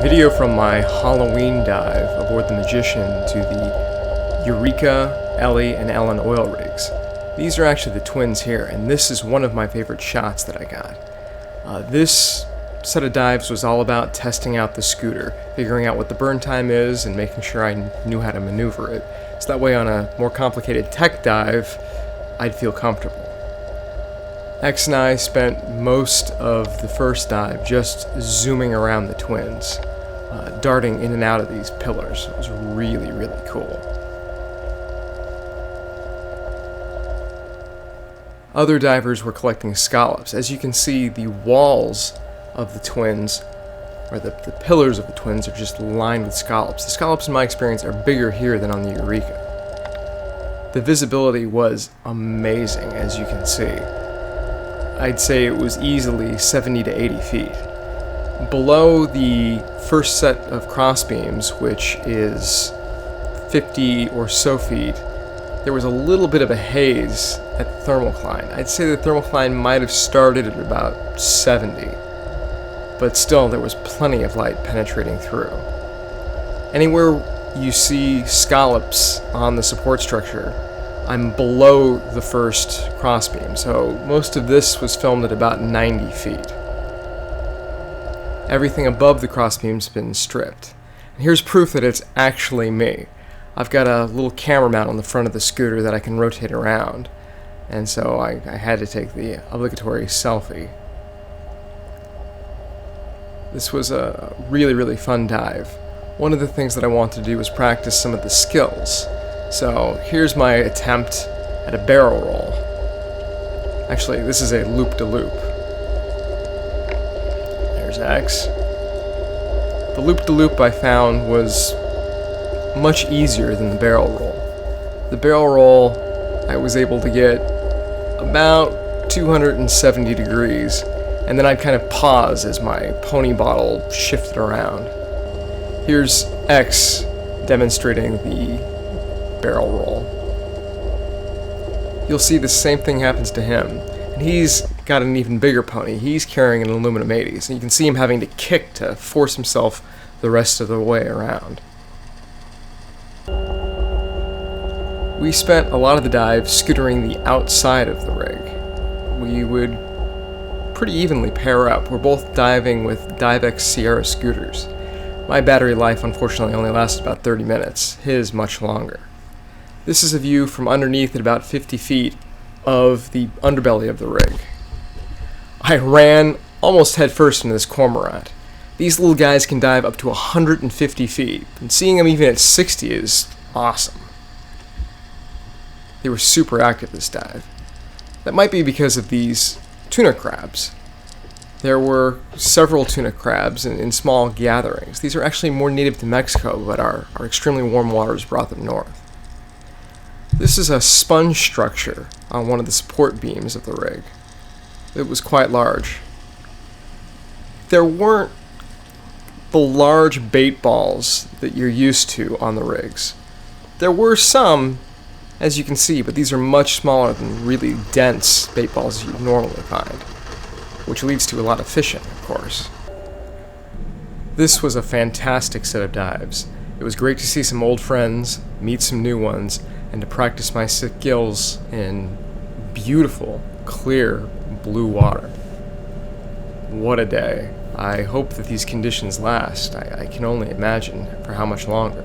Video from my Halloween dive aboard the Magician to the Eureka, Ellie, and Ellen oil rigs. These are actually the twins here, and this is one of my favorite shots that I got. This set of dives was all about testing out the scooter, figuring out what the burn time is, and making sure I knew how to maneuver it, so that way on a more complicated tech dive, I'd feel comfortable. X and I spent most of the first dive just zooming around the twins, darting in and out of these pillars. It was really, really cool. Other divers were collecting scallops. As you can see, the walls of the twins, or the pillars of the twins, are just lined with scallops. The scallops, in my experience, are bigger here than on the Eureka. The visibility was amazing, as you can see. I'd say it was easily 70 to 80 feet. Below the first set of crossbeams, which is 50 or so feet, there was a little bit of a haze at the thermocline. I'd say the thermocline might have started at about 70, but still there was plenty of light penetrating through. Anywhere you see scallops on the support structure, I'm below the first crossbeam, so most of this was filmed at about 90 feet. Everything above the crossbeam's been stripped. And here's proof that it's actually me. I've got a little camera mount on the front of the scooter that I can rotate around, and so I had to take the obligatory selfie. This was a really, really fun dive. One of the things that I wanted to do was practice some of the skills. So here's my attempt at a barrel roll. Actually, this is a loop-de-loop. There's X. The loop-de-loop I found was much easier than the barrel roll. The barrel roll, I was able to get about 270 degrees, and then I'd kind of pause as my pony bottle shifted around. Here's X demonstrating the barrel roll. You'll see the same thing happens to him, and he's got an even bigger pony. He's carrying an aluminum 80s, and you can see him having to kick to force himself the rest of the way around. We spent a lot of the dive scootering the outside of the rig. We would pretty evenly pair up. We're both diving with Divex Sierra scooters. My battery life unfortunately only lasted about 30 minutes, his much longer. This is a view from underneath at about 50 feet of the underbelly of the rig. I ran almost headfirst into this Cormorant. These little guys can dive up to 150 feet, and seeing them even at 60 is awesome. They were super active this dive. That might be because of these tuna crabs. There were several tuna crabs in small gatherings. These are actually more native to Mexico, but our extremely warm waters brought them north. This is a sponge structure on one of the support beams of the rig. It was quite large. There weren't the large bait balls that you're used to on the rigs. There were some, as you can see, but these are much smaller than really dense bait balls you normally find, which leads to a lot of fishing, of course. This was a fantastic set of dives. It was great to see some old friends, meet some new ones, and to practice my skills in beautiful, clear, blue water. What a day. I hope that these conditions last. I can only imagine for how much longer.